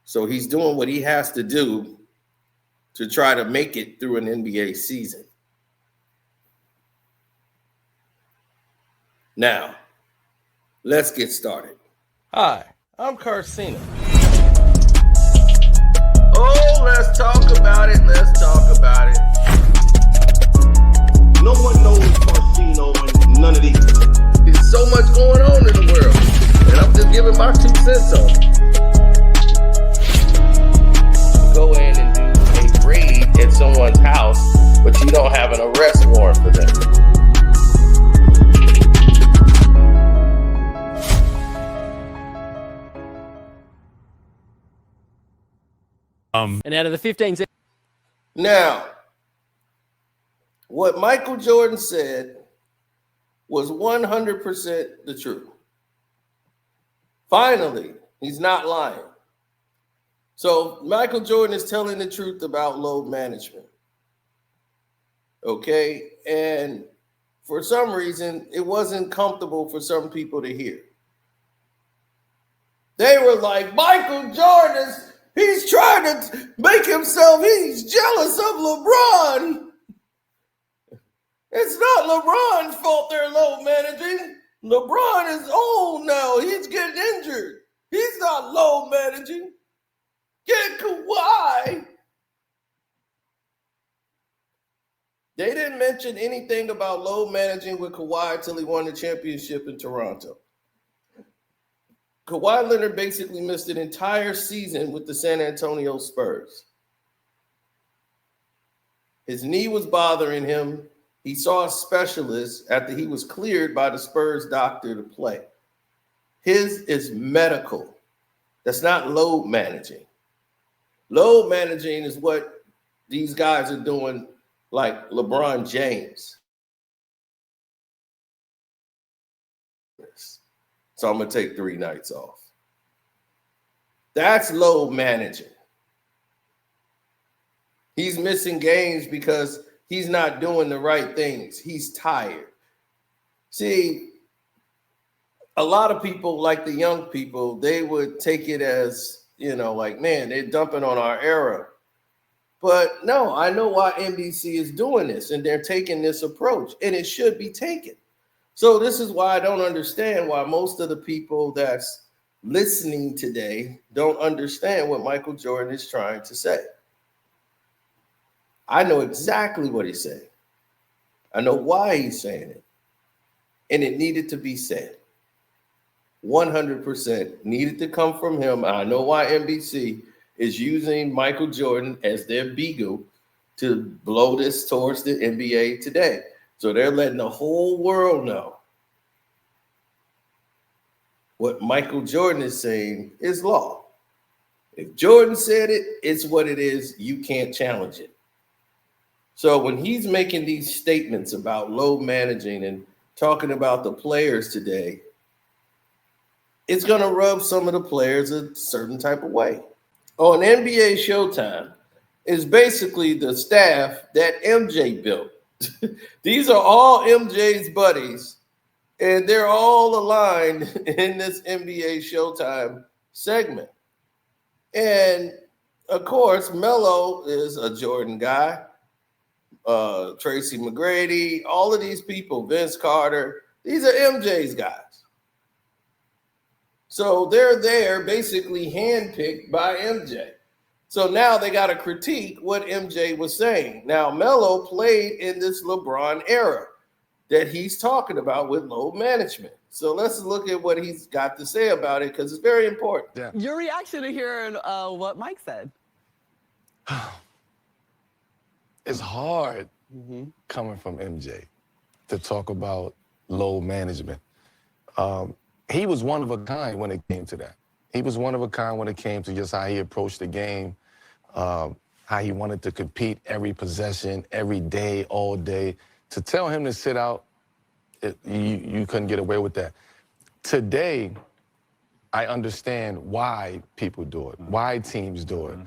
So he's doing what he has to do to try to make it through an NBA season. Now, let's get started. Hi, I'm Carcino. Oh, let's talk about it. Let's talk about it. No one knows Carcino and none of these. There's so much going on in the world, and I'm just giving my 2 cents on it. Go in and do a raid at someone's house, but you don't have an arrest warrant for them. And out of the 15 seconds. Now, what Michael Jordan said was 100% the truth. Finally, he's not lying. So Michael Jordan is telling the truth about load management. Okay? And for some reason, it wasn't comfortable for some people to hear. They were like, Michael Jordan, he's trying to make himself, he's jealous of LeBron. It's not LeBron's fault they're load managing. LeBron is old now. He's getting injured. He's not load managing. Get Kawhi. They didn't mention anything about load managing with Kawhi until he won the championship in Toronto. Kawhi Leonard basically missed an entire season with the San Antonio Spurs. His knee was bothering him. He saw a specialist after he was cleared by the Spurs doctor to play. His is medical. That's not load managing. Load managing is what these guys are doing, like LeBron James. So I'm going to take 3 nights off. That's load managing. He's missing games because he's not doing the right things. He's tired. See, a lot of people, like the young people, they would take it as, like, man, they're dumping on our era. But no, I know why NBC is doing this, and they're taking this approach, and it should be taken. So this is why I don't understand why most of the people that's listening today don't understand what Michael Jordan is trying to say. I know exactly what he's saying. I know why he's saying it. And it needed to be said. 100% needed to come from him. I know why NBC is using Michael Jordan as their beagle to blow this towards the NBA today. So they're letting the whole world know what Michael Jordan is saying is law. If Jordan said it, it's what it is. You can't challenge it. So when he's making these statements about load managing and talking about the players today, it's going to rub some of the players a certain type of way. On NBA Showtime is basically the staff that MJ built. These are all MJ's buddies, and they're all aligned in this NBA Showtime segment. And, of course, Melo is a Jordan guy. Tracy McGrady, all of these people, Vince Carter, these are MJ's guys. So they're there basically handpicked by MJ. So now they got to critique what MJ was saying. Now, Melo played in this LeBron era that he's talking about with load management. So let's look at what he's got to say about it, because it's very important. Yeah. Your reaction to hearing what Mike said. It's hard coming from MJ to talk about load management. He was one of a kind when it came to that. He was one of a kind when it came to just how he approached the game, how he wanted to compete every possession, every day, all day. To tell him to sit out, you couldn't get away with that. Today, I understand why people do it, why teams do it,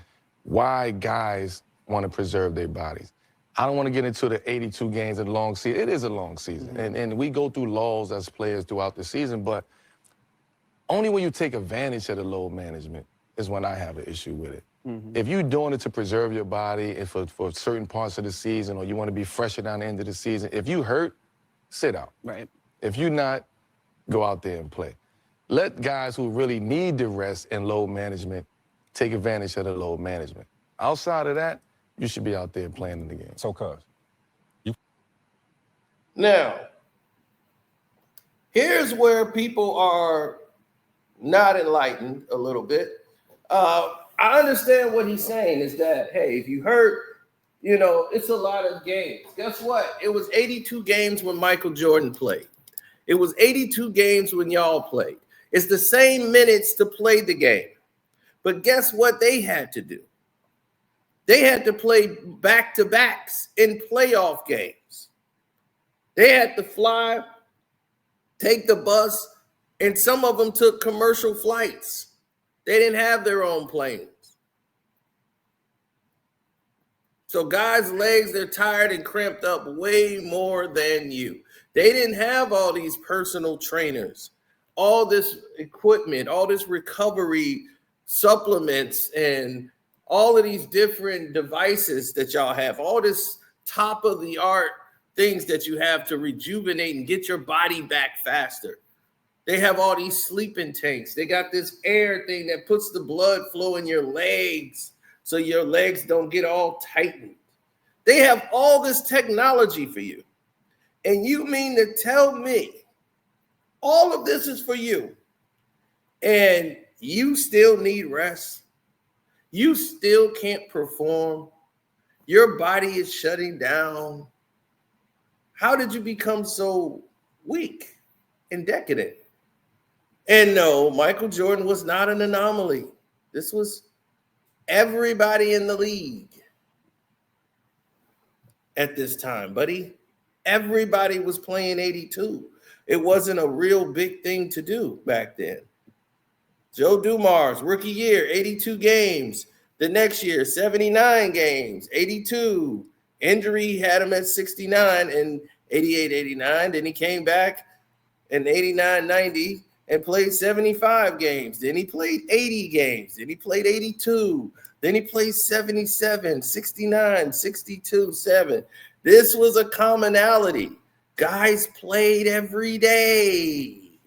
why guys want to preserve their bodies. I don't want to get into the 82 games in a long season. It is a long season, and we go through lulls as players throughout the season, but only when you take advantage of the load management is when I have an issue with it. If you're doing it to preserve your body and for certain parts of the season, or you want to be fresher down the end of the season, if you hurt, sit out. Right. If you're not, go out there and play. Let guys who really need the rest and load management take advantage of the load management. Outside of that, you should be out there playing in the game. So, cuz. Now, here's where people are not enlightened a little bit. I understand what he's saying is that, hey, if you hurt, you know, it's a lot of games. Guess what? It was 82 games when Michael Jordan played. It was 82 games when y'all played. It's the same minutes to play the game. But guess what they had to do? They had to play back-to-backs in playoff games. They had to fly, take the bus, and some of them took commercial flights. They didn't have their own planes. So guys' legs, they're tired and cramped up way more than you. They didn't have all these personal trainers, all this equipment, all this recovery supplements, and all of these different devices that y'all have, all this top of the art things that you have to rejuvenate and get your body back faster. They have all these sleeping tanks. They got this air thing that puts the blood flow in your legs so your legs don't get all tightened. They have all this technology for you. And you mean to tell me all of this is for you and you still need rest? You still can't perform? Your body is shutting down. How did you become so weak and decadent? And no, Michael Jordan was not an anomaly. This was everybody in the league at this time, buddy. Everybody was playing 82. It wasn't a real big thing to do back then. Joe Dumars, rookie year, 82 games. The next year, 79 games, 82. Injury had him at 69 in 88-89. Then he came back in 89-90 and played 75 games. Then he played 80 games. Then he played 82. Then he played 77, 69, 62, 7. This was a commonality. Guys played every day.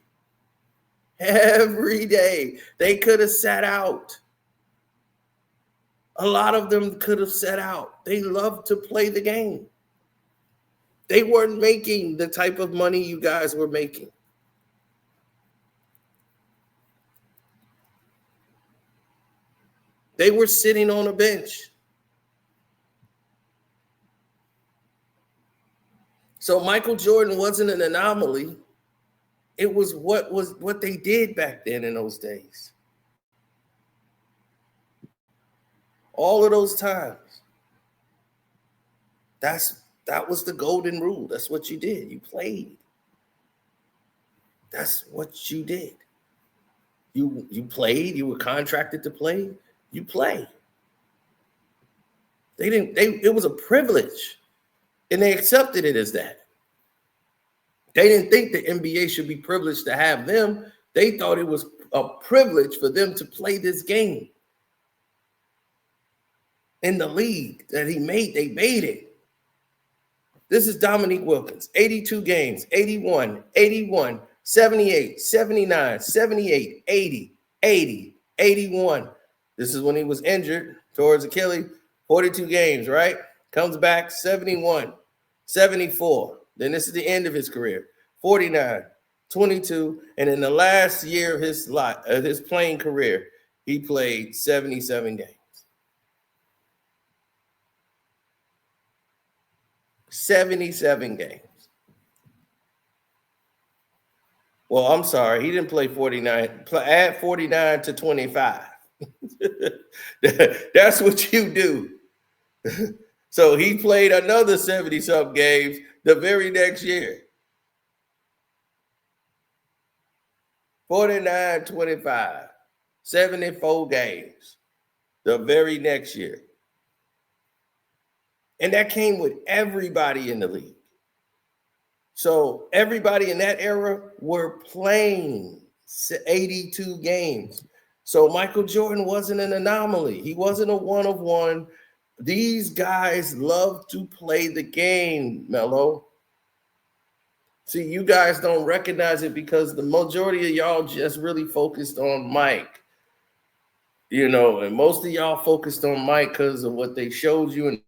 Every day. They could have sat out. A lot of them could have sat out. They loved to play the game. They weren't making the type of money you guys were making. They were sitting on a bench. So Michael Jordan wasn't an anomaly. It was what they did back then in those days. All of those times. That was the golden rule. That's what you did. You played. That's what you did. You played. You were contracted to play. You play. It was a privilege, and they accepted it as that. They didn't think the NBA should be privileged to have them. They thought it was a privilege for them to play this game. In the league that they made it. This is Dominique Wilkins, 82 games, 81, 81, 78, 79, 78, 80, 80, 81. This is when he was injured towards Achilles, 42 games, right? Comes back, 71, 74. Then this is the end of his career, 49, 22. And in the last year of his playing career, he played 77 games. 77 games. Well, I'm sorry. He didn't play 49. Add 49 to 25. That's what you do. So he played another 70-something games the very next year. 49, 25. 74 games the very next year. And that came with everybody in the league. So everybody in that era were playing 82 games. So Michael Jordan wasn't an anomaly. He wasn't a one of one. These guys love to play the game, Mello. See, you guys don't recognize it because the majority of y'all just really focused on Mike. You know, and most of y'all focused on Mike because of what they showed you in the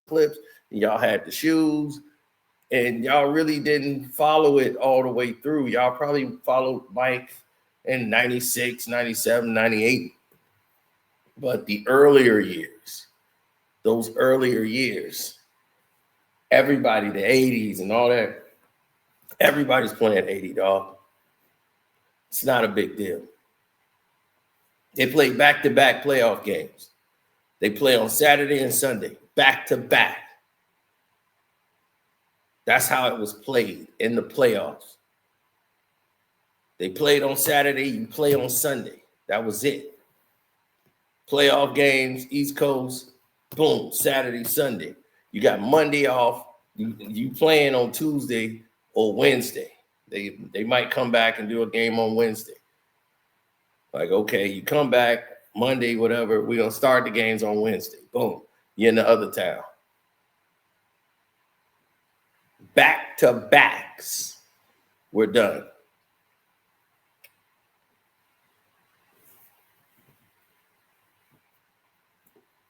clips. Y'all had the shoes, and y'all really didn't follow it all the way through. Y'all probably followed Mike in 96, 97, 98. But the earlier years, those earlier years, everybody, the 80s and all that, everybody's playing 80, dog. It's not a big deal. They play back-to-back playoff games. They play on Saturday and Sunday, back-to-back. That's how it was played in the playoffs. They played on Saturday, you play on Sunday. That was it. Playoff games, East Coast, boom, Saturday, Sunday. You got Monday off. You playing on Tuesday or Wednesday. They might come back and do a game on Wednesday. Like, okay, you come back Monday, whatever. We're going to start the games on Wednesday. Boom. You're in the other town. Back-to-backs. We're done.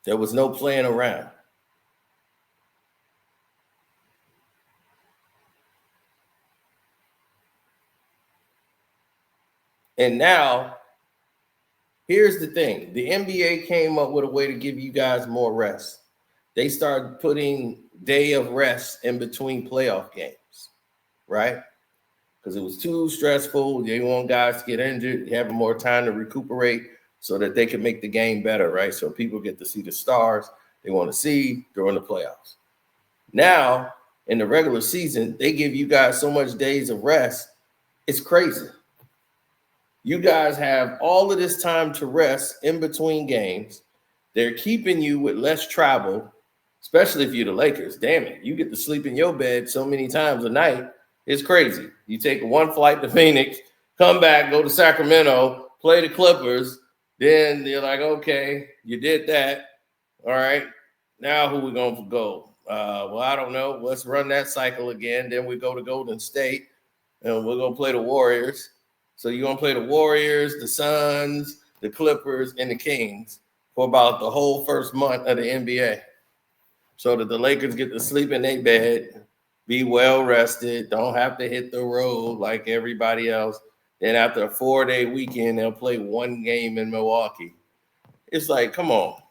There was no playing around. And now, here's the thing. The NBA came up with a way to give you guys more rest. They started putting day of rest in between playoff games, right? Because it was too stressful. They want guys to get injured, having more time to recuperate so that they can make the game better, right? So people get to see the stars they want to see during the playoffs. Now, in the regular season, they give you guys so much days of rest. It's crazy. You guys have all of this time to rest in between games. They're keeping you with less travel, especially if you're the Lakers. Damn it, you get to sleep in your bed so many times a night. It's crazy. You take one flight to Phoenix, come back, go to Sacramento, play the Clippers. Then they're like, okay, you did that. All right, now who we going to go? Well, I don't know. Let's run that cycle again. Then we go to Golden State, and we're going to play the Warriors. So you're going to play the Warriors, the Suns, the Clippers, and the Kings for about the whole first month of the NBA. So that the Lakers get to sleep in their bed, be well rested, don't have to hit the road like everybody else. Then after a 4-day weekend, they'll play one game in Milwaukee. It's like, come on.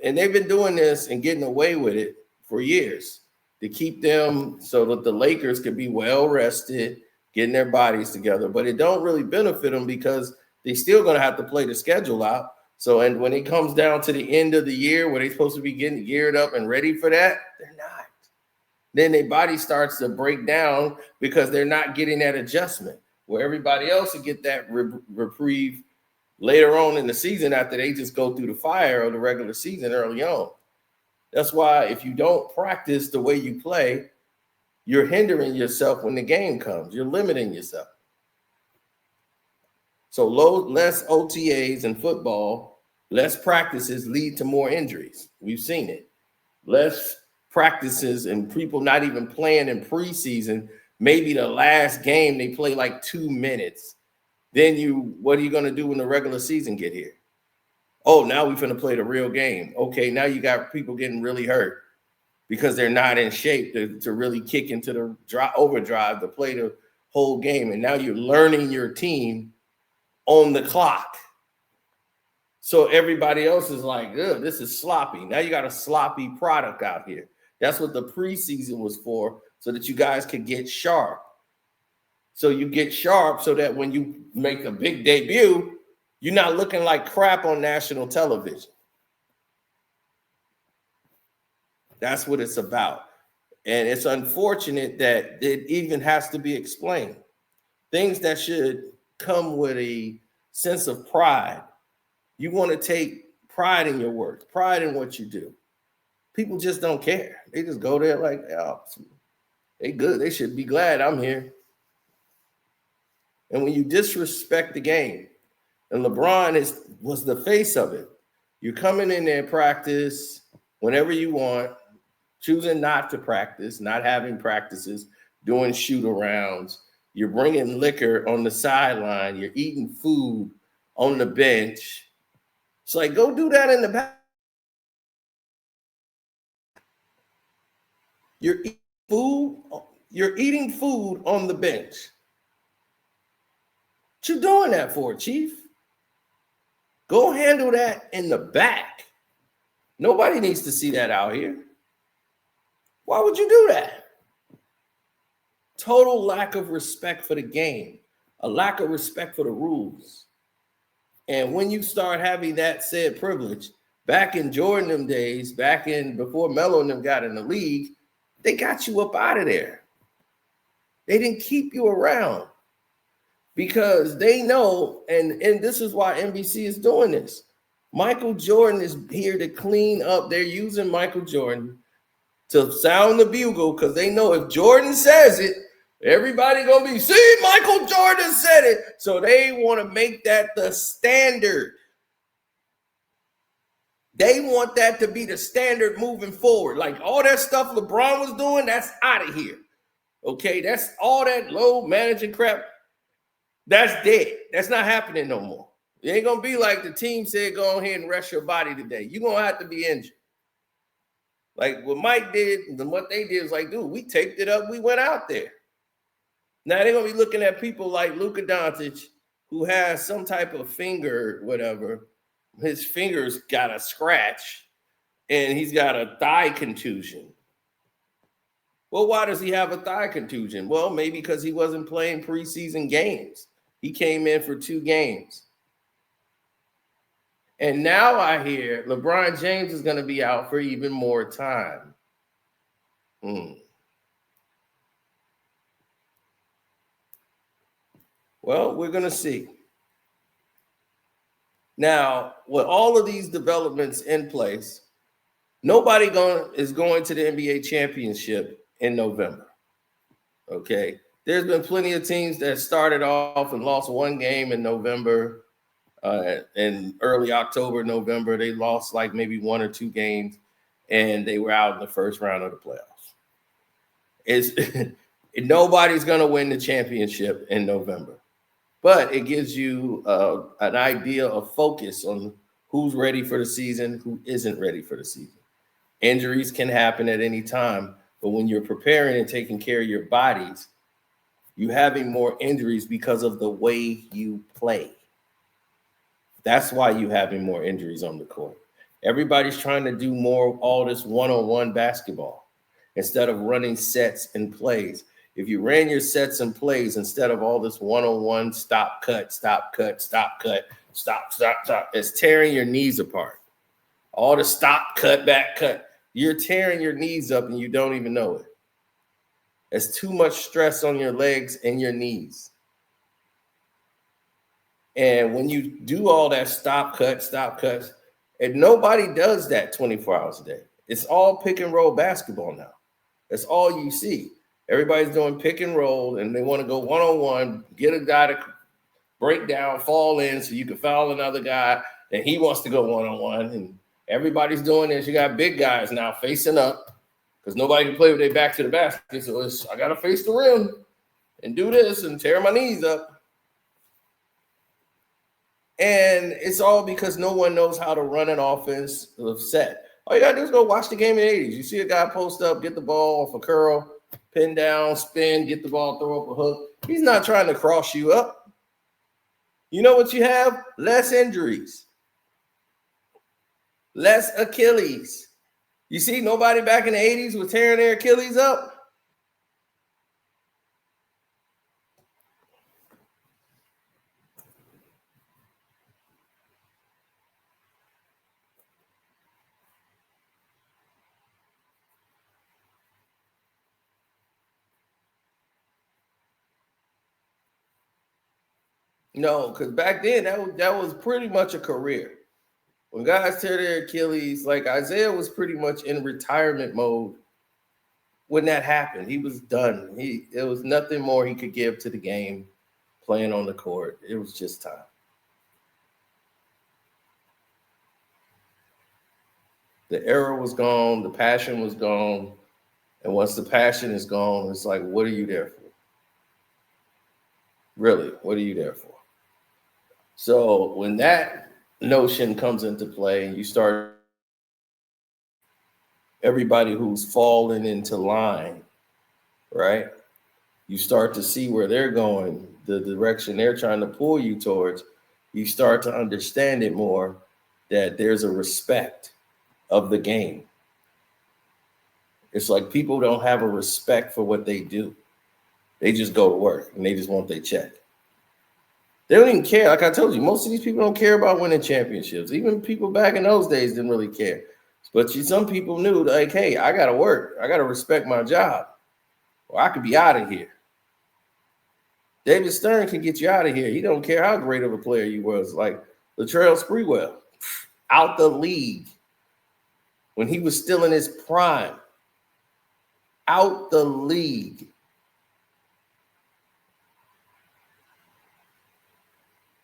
And they've been doing this and getting away with it for years to keep them so that the Lakers could be well rested, getting their bodies together. But it don't really benefit them because they're still going to have to play the schedule out. So, and when it comes down to the end of the year where they're supposed to be getting geared up and ready for that, they're not. Then their body starts to break down because they're not getting that adjustment where everybody else will get that reprieve later on in the season after they just go through the fire of the regular season early on. That's why if you don't practice the way you play, you're hindering yourself when the game comes. You're limiting yourself. So less OTAs in football, less practices lead to more injuries. We've seen it. Less practices and people not even playing in preseason. Maybe the last game they play like 2 minutes. Then what are you going to do when the regular season get here? Oh, now we're going to play the real game. Okay, now you got people getting really hurt because they're not in shape to really kick into the overdrive to play the whole game. And now you're learning your team on the clock. So everybody else is like, ugh, this is sloppy. Now you got a sloppy product out here. That's what the preseason was for, so that you guys could get sharp. So you get sharp so that when you make a big debut, you're not looking like crap on national television. That's what it's about. And it's unfortunate that it even has to be explained. Things that should come with a sense of pride. You want to take pride in your work, pride in what you do. People just don't care. They just go there like, oh, they good. They should be glad I'm here. And when you disrespect the game, And LeBron was the face of it. You're coming in there practice whenever you want, choosing not to practice, not having practices, doing shoot-arounds. You're bringing liquor on the sideline. You're eating food on the bench. It's like, go do that in the back. You're eating food on the bench. What you doing that for, Chief? Go handle that in the back. Nobody needs to see that out here. Why would you do that? Total lack of respect for the game, a lack of respect for the rules. And when you start having that said privilege, back in Jordan them days, before Melo and them got in the league, they got you up out of there. They didn't keep you around because they know, and this is why NBC is doing this. Michael Jordan is here to clean up. They're using Michael Jordan to sound the bugle because they know if Jordan says it, everybody gonna be, see, Michael Jordan said it. So they want to make that the standard. They want that to be the standard moving forward. Like all that stuff LeBron was doing, that's out of here. Okay, that's all that low managing crap. That's dead. That's not happening no more. It ain't gonna be like the team said, go ahead and rest your body today. You're gonna have to be injured. Like what Mike did and what they did was like, dude, we taped it up. We went out there. Now they're gonna be looking at people like Luka Doncic, who has some type of finger, whatever. His finger's got a scratch and he's got a thigh contusion. Well, why does he have a thigh contusion? Well, maybe because he wasn't playing preseason games. He came in for 2 games. And now I hear LeBron James is going to be out for even more time. Well, we're going to see. Now, with all of these developments in place, nobody is going to the NBA championship in November. Okay. There's been plenty of teams that started off and lost 1 game in November. In early October, November, they lost like maybe 1 or 2 games, and they were out in the first round of the playoffs. Nobody's going to win the championship in November, but it gives you an idea of focus on who's ready for the season, who isn't ready for the season. Injuries can happen at any time, but when you're preparing and taking care of your bodies, you're having more injuries because of the way you play. That's why you're having more injuries on the court. Everybody's trying to do more, all this one-on-one basketball instead of running sets and plays. If you ran your sets and plays instead of all this one-on-one stop, cut, it's tearing your knees apart. All the stop, cut, back, cut. You're tearing your knees up and you don't even know it. It's too much stress on your legs and your knees. And when you do all that stop cuts, and nobody does that 24 hours a day. It's all pick and roll basketball now. That's all you see. Everybody's doing pick and roll, and they want to go one-on-one, get a guy to break down, fall in so you can foul another guy, and he wants to go one-on-one. And everybody's doing this. You got big guys now facing up because nobody can play with their back to the basket. So I got to face the rim and do this and tear my knees up. And it's all because no one knows how to run an offense set. All you got to do is go watch the game in the 80s. You see a guy post up, get the ball off a curl, pin down, spin, get the ball, throw up a hook. He's not trying to cross you up. You know what you have? Less injuries. Less Achilles. You see, nobody back in the 80s was tearing their Achilles up. No, because back then that was pretty much a career. When guys tear their Achilles, like Isaiah was pretty much in retirement mode when that happened. He was done. There was nothing more he could give to the game playing on the court. It was just time. The era was gone. The passion was gone. And once the passion is gone, it's like, what are you there for? Really, what are you there for? So when that notion comes into play and you start everybody who's fallen into line, right? You start to see where they're going, the direction they're trying to pull you towards. You start to understand it more, that there's a respect of the game. It's like people don't have a respect for what they do. They just go to work and they just want their check. They don't even care. Like I told you, most of these people don't care about winning championships. Even people back in those days didn't really care. But some people knew, like, hey, I got to work. I got to respect my job, or I could be out of here. David Stern can get you out of here. He don't care how great of a player you was. Like Latrell Sprewell, out the league when he was still in his prime. Out the league.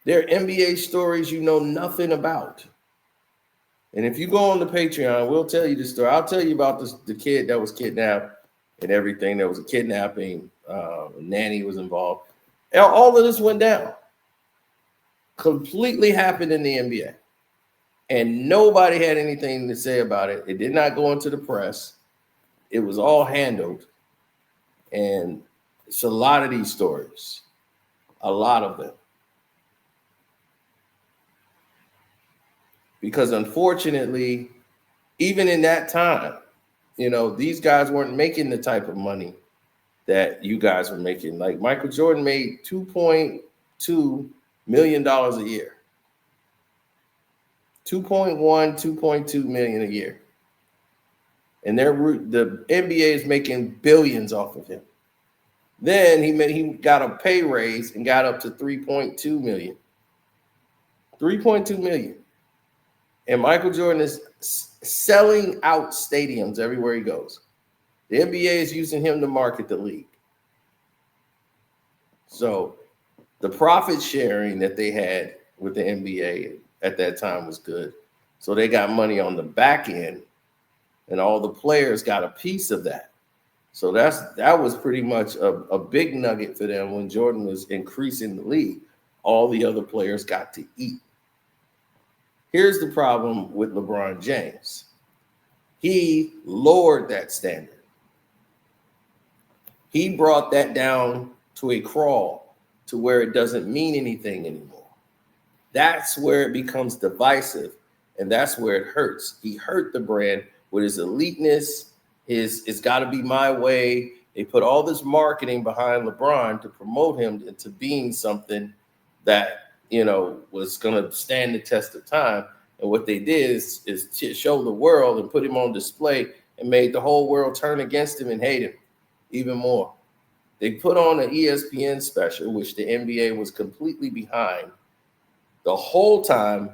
There are NBA stories you know nothing about. And if you go on the Patreon, we'll tell you the story. I'll tell you about the kid that was kidnapped and everything. There was a kidnapping. Nanny was involved. All of this went down. Completely happened in the NBA. And nobody had anything to say about it. It did not go into the press. It was all handled. And it's a lot of these stories. A lot of them. Because unfortunately, even in that time, these guys weren't making the type of money that you guys were making. Like Michael Jordan made $2.2 million a year. 2.1, 2.2 million a year. And the NBA is making billions off of him. Then he got a pay raise and got up to 3.2 million. 3.2 million. And Michael Jordan is selling out stadiums everywhere he goes. The NBA is using him to market the league. So the profit sharing that they had with the NBA at that time was good. So they got money on the back end, and all the players got a piece of that. So that was pretty much a big nugget for them when Jordan was increasing the league. All the other players got to eat. Here's the problem with LeBron James. He lowered that standard. He brought that down to a crawl, to where it doesn't mean anything anymore. That's where it becomes divisive, and that's where it hurts. He hurt the brand with his eliteness, it's got to be my way. They put all this marketing behind LeBron to promote him into being something that was going to stand the test of time. And what they did is to show the world and put him on display and made the whole world turn against him and hate him even more. They put on an ESPN special, which the NBA was completely behind the whole time.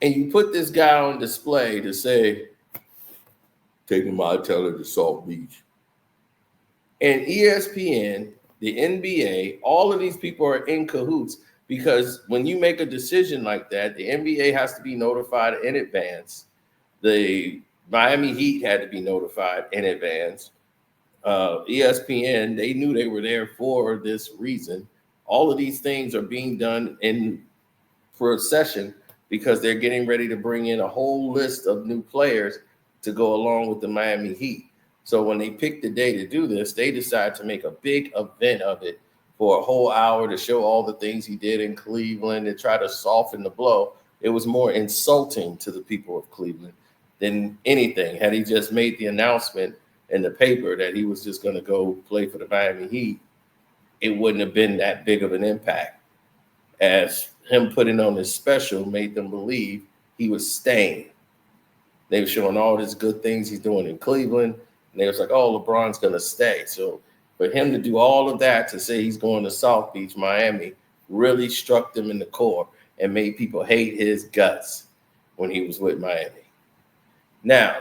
And you put this guy on display to say, taking my teller to Salt Beach. And ESPN, the NBA, all of these people are in cahoots. Because when you make a decision like that, the NBA has to be notified in advance. The Miami Heat had to be notified in advance. ESPN, they knew they were there for this reason. All of these things are being done in procession because they're getting ready to bring in a whole list of new players to go along with the Miami Heat. So when they picked the day to do this, they decided to make a big event of it for a whole hour to show all the things he did in Cleveland and try to soften the blow. It was more insulting to the people of Cleveland than anything. Had he just made the announcement in the paper that he was just going to go play for the Miami Heat, it wouldn't have been that big of an impact. As him putting on this special made them believe he was staying. They were showing all these good things he's doing in Cleveland. And they was like, oh, LeBron's going to stay. So for him to do all of that to say he's going to South Beach, Miami, really struck them in the core and made people hate his guts when he was with Miami. Now,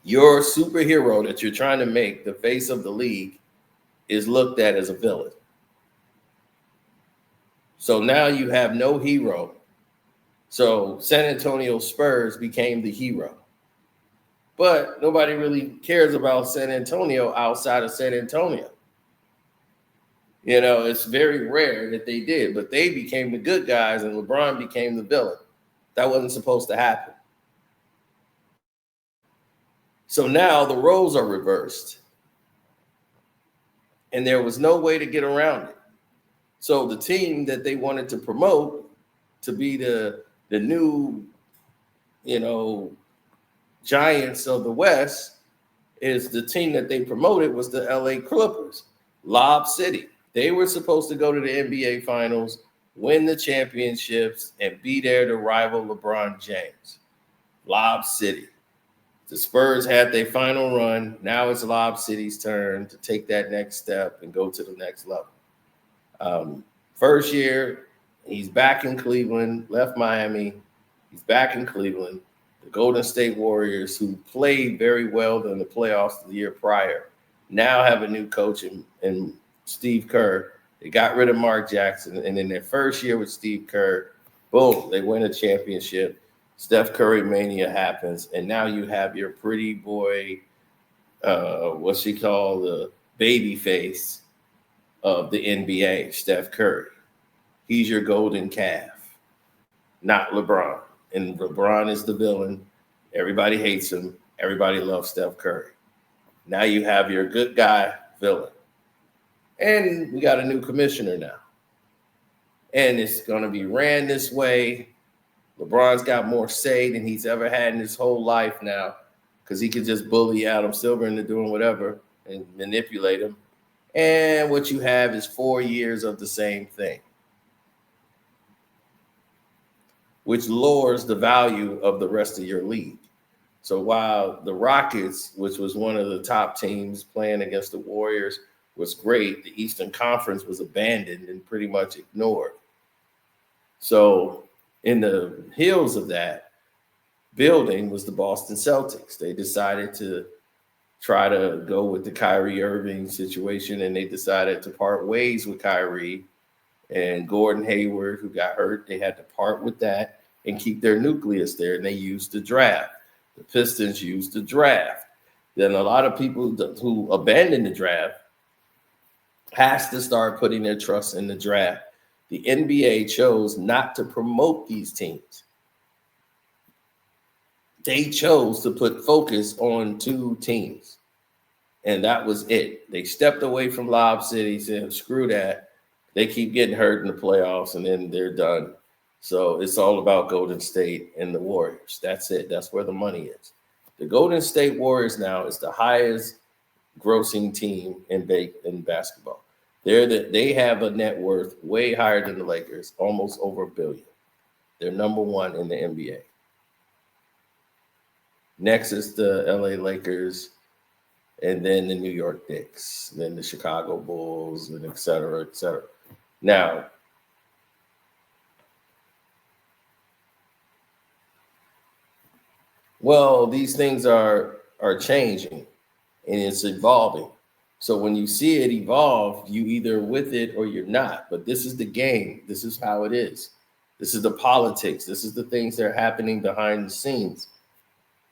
your superhero that you're trying to make the face of the league is looked at as a villain. So now you have no hero So San Antonio Spurs became the hero. But nobody really cares about San Antonio outside of San Antonio. You know, it's very rare that they did, but they became the good guys and LeBron became the villain. That wasn't supposed to happen. So now the roles are reversed. And there was no way to get around it. So the team that they wanted to promote to be the new, you know, Giants of the West is the team that they promoted was the LA Clippers, Lob City. They were supposed to go to the NBA Finals, win the championships, and be there to rival LeBron James. Lob City. The Spurs had their final run. Now it's Lob City's turn to take that next step and go to the next level. First year, he's back in Cleveland, left Miami. He's back in Cleveland. The Golden State Warriors, who played very well in the playoffs the year prior, now have a new coach in Steve Kerr. They got rid of Mark Jackson. And in their first year with Steve Kerr, boom, they win a championship. Steph Curry mania happens. And now you have your pretty boy, what's he called, the baby face of the NBA, Steph Curry. He's your golden calf, not LeBron. And LeBron is the villain. Everybody hates him. Everybody loves Steph Curry. Now you have your good guy villain. And we got a new commissioner now. And it's going to be ran this way. LeBron's got more say than he's ever had in his whole life now because he could just bully Adam Silver into doing whatever and manipulate him. And what you have is 4 years of the same thing, which lowers the value of the rest of your league. So while the Rockets, which was one of the top teams playing against the Warriors, was great, the Eastern Conference was abandoned and pretty much ignored. So in the heels of that building was the Boston Celtics. They decided to try to go with the Kyrie Irving situation, and they decided to part ways with Kyrie and Gordon Hayward, who got hurt. They had to part with that and keep their nucleus there, and they used the draft. The Pistons used the draft. Then a lot of people who abandoned the draft has to start putting their trust in the draft. The NBA chose not to promote these teams. They chose to put focus on 2 teams, and that was it. They stepped away from Lob City, said, screw that. They keep getting hurt in the playoffs, and then they're done. So it's all about Golden State and the Warriors. That's it. That's where the money is. The Golden State Warriors now is the highest grossing team in basketball. They have a net worth way higher than the Lakers, almost over $1 billion. They're number 1 in the NBA. Next is the LA Lakers, and then the New York Knicks, then the Chicago Bulls, and et cetera, et cetera. Now, well, these things are changing, and it's evolving. So when you see it evolve, you either with it or you're not. But this is the game. This is how it is. This is the politics. This is the things that are happening behind the scenes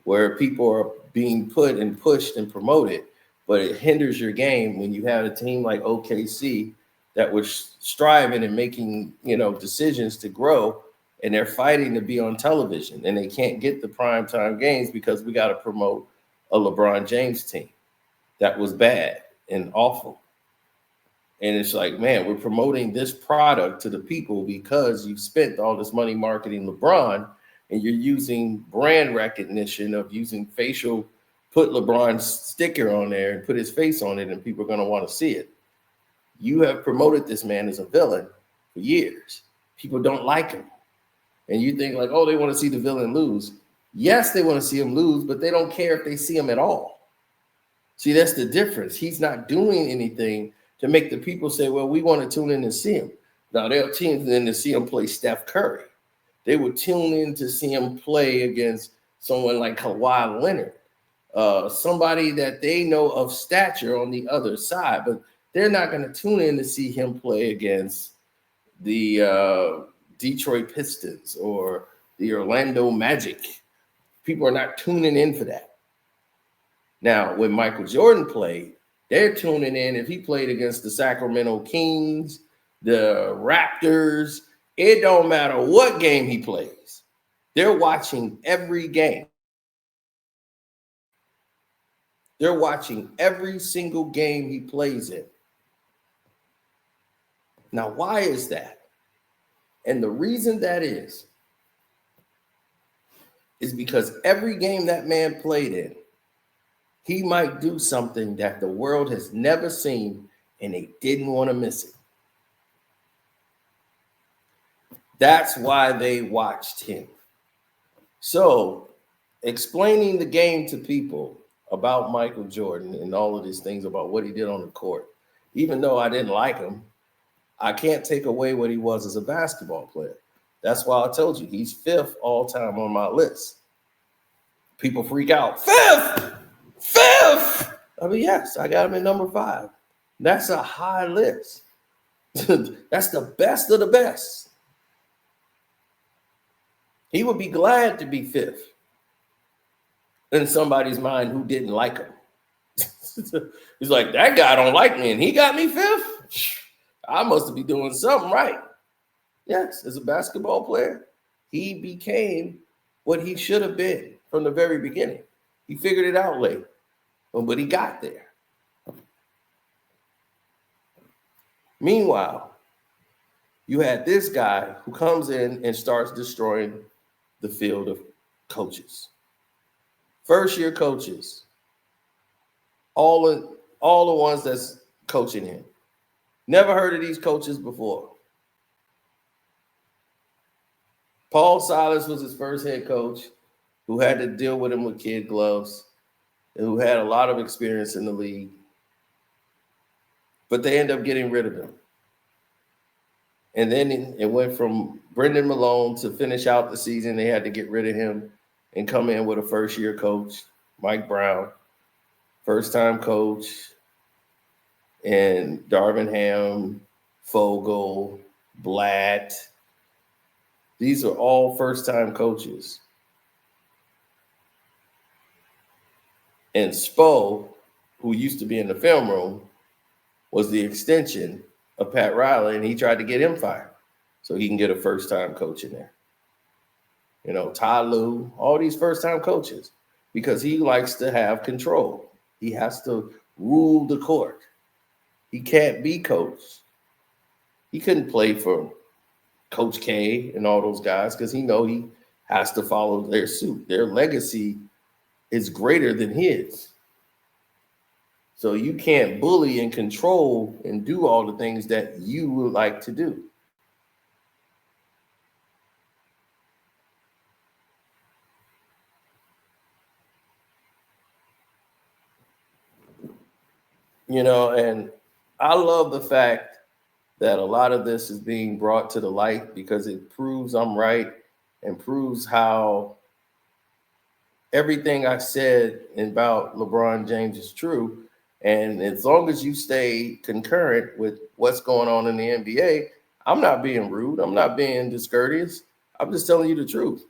where people are being put and pushed and promoted, but it hinders your game when you have a team like OKC that was striving and making, decisions to grow, and they're fighting to be on television, and they can't get the primetime games because we got to promote a LeBron James team that was bad and awful. And it's like, man, we're promoting this product to the people because you spent all this money marketing LeBron, and you're using brand recognition of using facial, put LeBron's sticker on there and put his face on it, and people are going to want to see it. You have promoted this man as a villain for years. People don't like him. And you think like, oh, they want to see the villain lose. Yes, they want to see him lose, but they don't care if they see him at all. See, that's the difference. He's not doing anything to make the people say, well, we want to tune in and see him. Now, they'll tune in to see him play Steph Curry. They would tune in to see him play against someone like Kawhi Leonard, somebody that they know of stature on the other side, but they're not going to tune in to see him play against the Detroit Pistons or the Orlando Magic. People are not tuning in for that. Now, when Michael Jordan played, they're tuning in if he played against the Sacramento Kings, the Raptors. It don't matter what game he plays. They're watching every game. They're watching every single game he plays in. Now, why is that? And the reason that is because every game that man played in, he might do something that the world has never seen, and they didn't want to miss it. That's why they watched him. So, explaining the game to people about Michael Jordan and all of these things about what he did on the court, even though I didn't like him, I can't take away what he was as a basketball player. That's why I told you he's 5th all time on my list. People freak out. 5th! 5th! I mean, yes, I got him at number 5. That's a high list. That's the best of the best. He would be glad to be 5th in somebody's mind who didn't like him. He's like, that guy don't like me, and he got me 5th? I must be doing something right. Yes, as a basketball player, he became what he should have been from the very beginning. He figured it out late, but he got there. Meanwhile, you had this guy who comes in and starts destroying the field of coaches. First-year coaches, all the ones that's coaching him. Never heard of these coaches before. Paul Silas was his first head coach, who had to deal with him with kid gloves, and who had a lot of experience in the league. But they ended up getting rid of him. And then it went from Brendan Malone to finish out the season. They had to get rid of him and come in with a first-year coach, Mike Brown, first-time coach, and Darvin Ham, Fogel, Blatt. These are all first-time coaches. And Spo, who used to be in the film room, was the extension of Pat Riley, and he tried to get him fired so he can get a first-time coach in there. You know, Ty Lue, all these first-time coaches, because he likes to have control. He has to rule the court. He can't be coach. He couldn't play for Coach K and all those guys because he has to follow their suit. Their legacy is greater than his. So you can't bully and control and do all the things that you would like to do. You know, and I love the fact that a lot of this is being brought to the light because it proves I'm right and proves how everything I said about LeBron James is true. And as long as you stay concurrent with what's going on in the NBA, I'm not being rude. I'm not being discourteous. I'm just telling you the truth.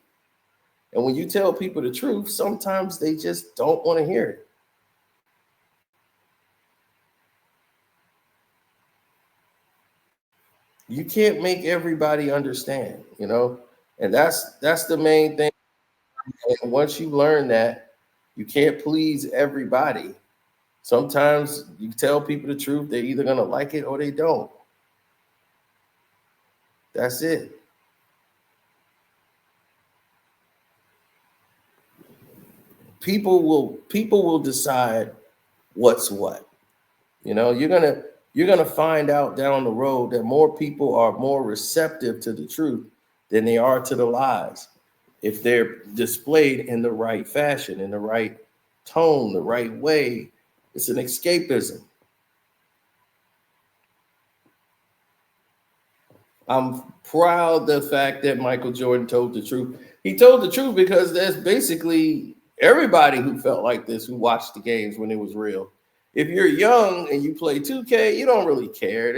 And when you tell people the truth, sometimes they just don't want to hear it. You can't make everybody understand, you know, and that's the main thing. And once you learn that, you can't please everybody. Sometimes you tell people the truth, they're either going to like it or they don't. That's it. People will decide what's what. You know, you're gonna find out down the road that more people are more receptive to the truth than they are to the lies if they're displayed in the right fashion, in the right tone, the right way. It's an escapism. I'm proud of the fact that Michael Jordan told the truth. He told the truth because there's basically everybody who felt like this who watched the games when it was real. If you're young and you play 2K, you don't really care.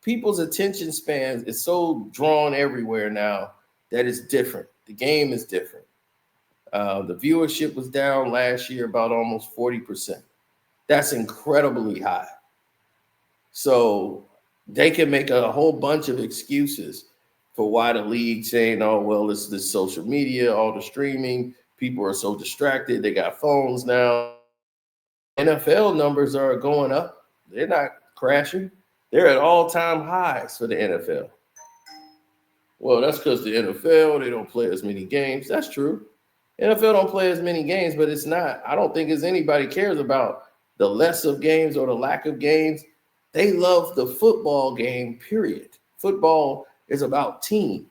People's attention spans is so drawn everywhere now that it's different. The game is different. The viewership was down last year about almost 40%. That's incredibly high. So they can make a whole bunch of excuses for why the league saying, oh, well, it's this social media, all the streaming. People are so distracted. They got phones now. NFL numbers are going up. They're not crashing. They're at all-time highs for the NFL. Well, that's because the NFL, they don't play as many games. That's true. NFL don't play as many games, but it's not. I don't think anybody cares about the less of games or the lack of games. They love the football game, period. Football is about team.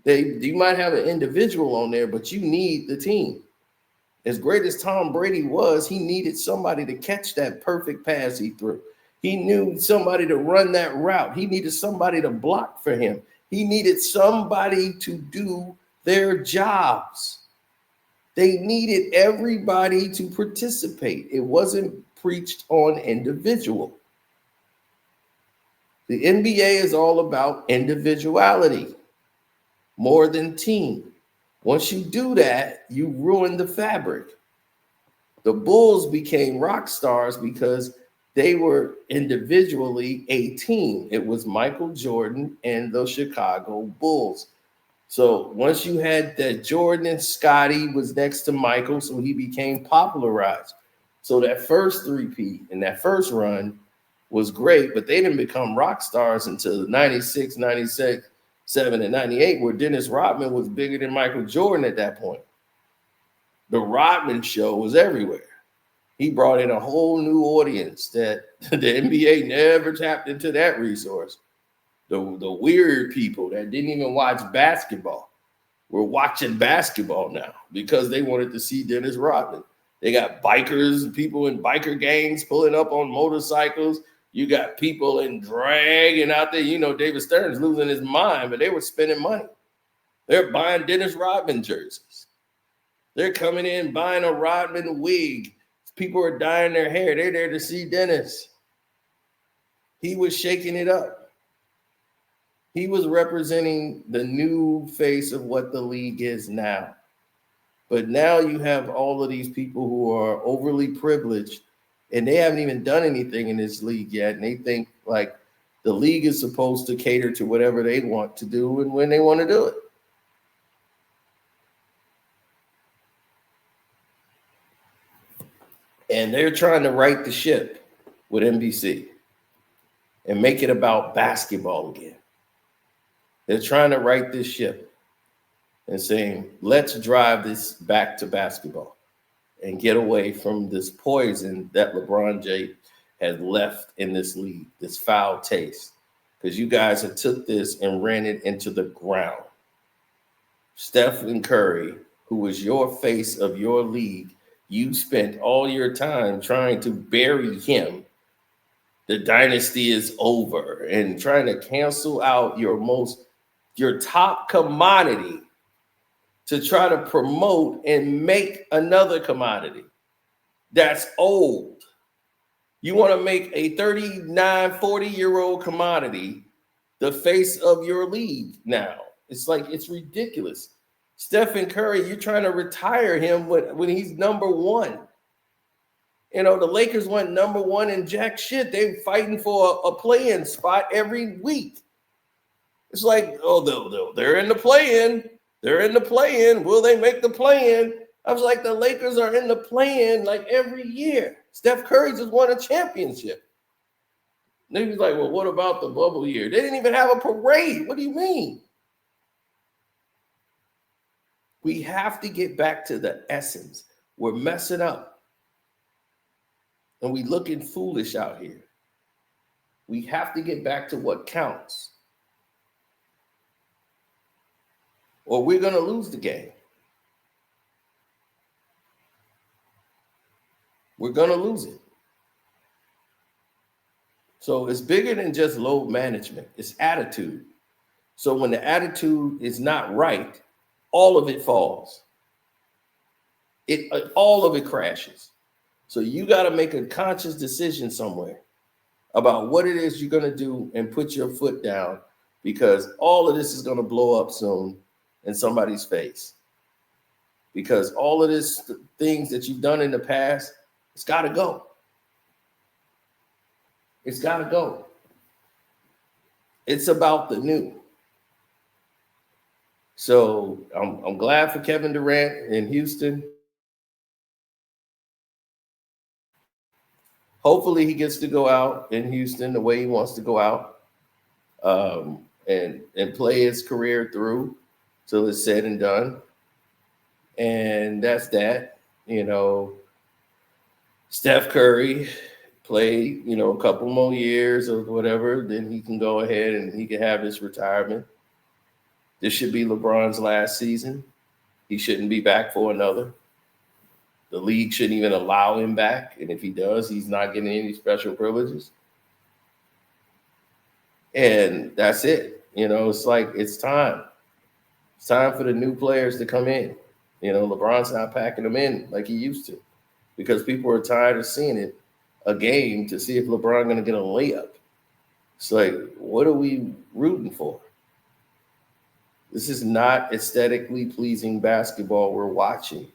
You might have an individual on there, but you need the team. As great as Tom Brady was, he needed somebody to catch that perfect pass he threw. He knew somebody to run that route. He needed somebody to block for him. He needed somebody to do their jobs. They needed everybody to participate. It wasn't preached on individual. The NBA is all about individuality more than team. Once you do that, you ruin the fabric. The Bulls became rock stars because they were individually a team. It was Michael Jordan and the Chicago Bulls. So once you had that, Jordan and Scotty was next to Michael, so he became popularized. So that first three-peat and that first run was great, but they didn't become rock stars until 96, 96, 7, and 98, where Dennis Rodman was bigger than Michael Jordan at that point. The Rodman show was everywhere. He brought in a whole new audience that the NBA never tapped into that resource. The weird people that didn't even watch basketball were watching basketball now because they wanted to see Dennis Rodman. They got bikers, people in biker gangs pulling up on motorcycles. You got people in drag and out there. You know, David Stern's losing his mind, but they were spending money. They're buying Dennis Rodman jerseys. They're coming in buying a Rodman wig. People are dyeing their hair. They're there to see Dennis. He was shaking it up. He was representing the new face of what the league is now. But now you have all of these people who are overly privileged, and they haven't even done anything in this league yet. And they think like the league is supposed to cater to whatever they want to do and when they want to do it. And they're trying to right the ship with NBC and make it about basketball again. They're trying to right this ship and saying, let's drive this back to basketball and get away from this poison that LeBron James has left in this league, this foul taste, because you guys have took this and ran it into the ground. Stephen Curry, who was your face of your league, you spent all your time trying to bury him. The dynasty is over and trying to cancel out your top commodity to try to promote and make another commodity that's old. You want to make a 39, 40-year-old commodity the face of your league now. It's like, it's ridiculous. Stephen Curry, you're trying to retire him when he's number one. You know, the Lakers went number one in jack shit. They're fighting for a play-in spot every week. It's like, oh, they're in the play-in. They're in the play-in. Will they make the play-in? I was like, the Lakers are in the play-in like every year. Steph Curry just won a championship. And he was like, well, what about the bubble year? They didn't even have a parade. What do you mean? We have to get back to the essence. We're messing up. And we looking foolish out here. We have to get back to what counts. Or we're going to lose the game. We're going to lose it. So it's bigger than just load management. It's attitude. So when the attitude is not right, all of it falls. All of it crashes. So you got to make a conscious decision somewhere about what it is you're going to do and put your foot down, because all of this is going to blow up soon. in somebody's face. Because all of this things that you've done in the past, it's got to go. It's got to go. It's about the new. So I'm glad for Kevin Durant in Houston. Hopefully he gets to go out in Houston the way he wants to go out, and play his career through till it's said and done. And that's that. You know, Steph Curry play, a couple more years or whatever, then he can go ahead and he can have his retirement. This should be LeBron's last season. He shouldn't be back for another. The league shouldn't even allow him back. And if he does, he's not getting any special privileges. And that's it. It's like, it's time. It's time for the new players to come in. LeBron's not packing them in like he used to, because people are tired of seeing it, a game to see if LeBron going to get a layup. It's like, what are we rooting for? This is not aesthetically pleasing basketball we're watching.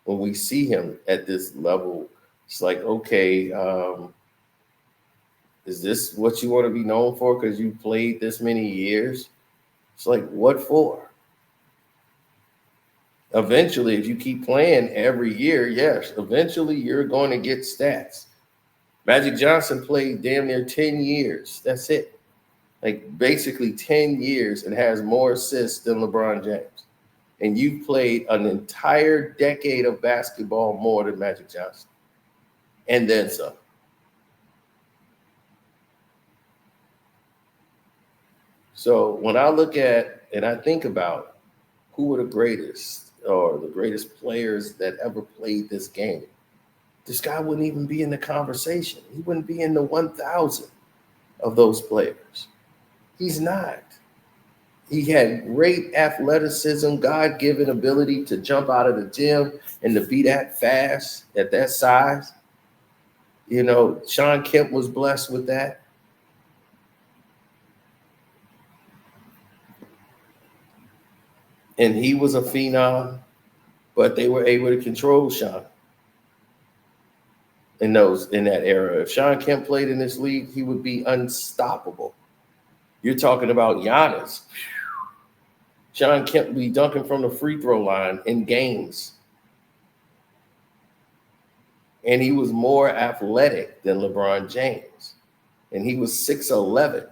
When we see him at this level, it's like, okay, is this what you want to be known for because you played this many years? It's like, what for? Eventually, if you keep playing every year, yes, eventually you're going to get stats. Magic Johnson played damn near 10 years. That's it. Like basically 10 years and has more assists than LeBron James. And you've played an entire decade of basketball more than Magic Johnson. And then some. So when I look at and I think about who were the greatest or the greatest players that ever played this game, this guy wouldn't even be in the conversation. He wouldn't be in the 1,000 of those players. He's not. He had great athleticism, God-given ability to jump out of the gym and to be that fast at that size. Sean Kemp was blessed with that. And he was a phenom, but they were able to control Sean in that era. If Sean Kemp played in this league, he would be unstoppable. You're talking about Giannis. Sean Kemp would be dunking from the free throw line in games. And he was more athletic than LeBron James. And he was 6'11".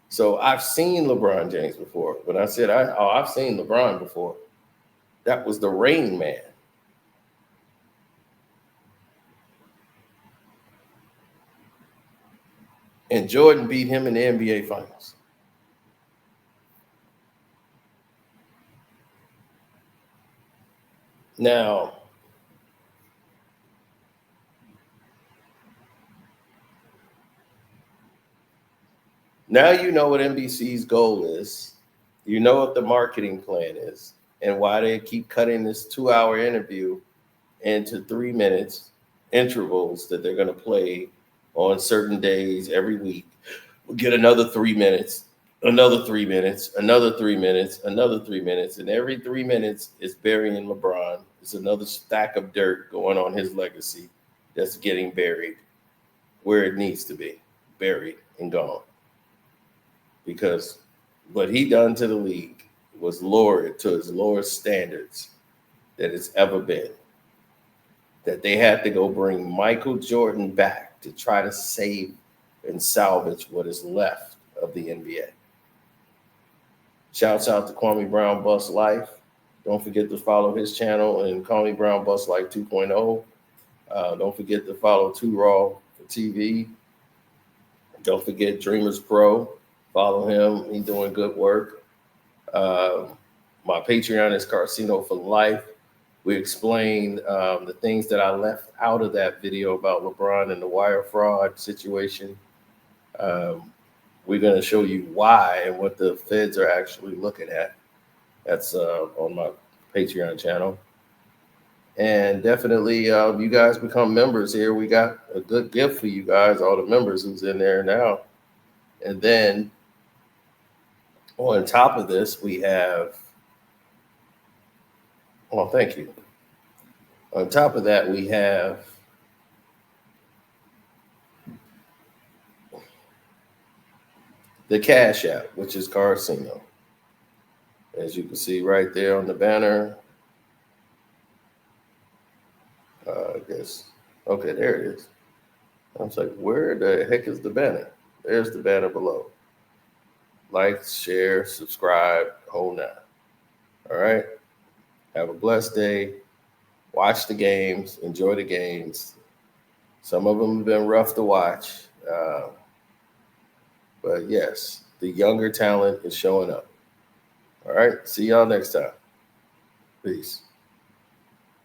So I've seen LeBron James before. When I said, I've seen LeBron before, that was the Rain Man. And Jordan beat him in the NBA Finals. Now, you know what NBC's goal is. You know what the marketing plan is and why they keep cutting this 2-hour interview into 3 minutes intervals that they're going to play on certain days every week. We'll get another 3 minutes, another 3 minutes, another 3 minutes, another 3 minutes. And every 3 minutes is burying LeBron. It's another stack of dirt going on his legacy that's getting buried where it needs to be, buried and gone. Because what he done to the league was lowered to his lowest standards that it's ever been. That they had to go bring Michael Jordan back to try to save and salvage what is left of the NBA. Shouts out to Kwame Brown Bust Life. Don't forget to follow his channel and Kwame Brown Bust Life 2.0. Don't forget to follow Too Raw for TV. Don't forget Dreamers Pro. Follow him. He's doing good work. My Patreon is Carcino for Life. We explained the things that I left out of that video about LeBron and the wire fraud situation. We're going to show you why and what the feds are actually looking at. That's on my Patreon channel. And definitely, you guys become members here. We got a good gift for you guys, all the members who's in there now. And then On top of this, we have, oh, thank you. On top of that, we have the Cash App, which is Carcino. As you can see right there on the banner. I guess, okay, there it is. I was like, where the heck is the banner? There's the banner below. Like, share, subscribe, whole nine. All right. Have a blessed day. Watch the games. Enjoy the games. Some of them have been rough to watch. But yes, the younger talent is showing up. All right. See y'all next time. Peace.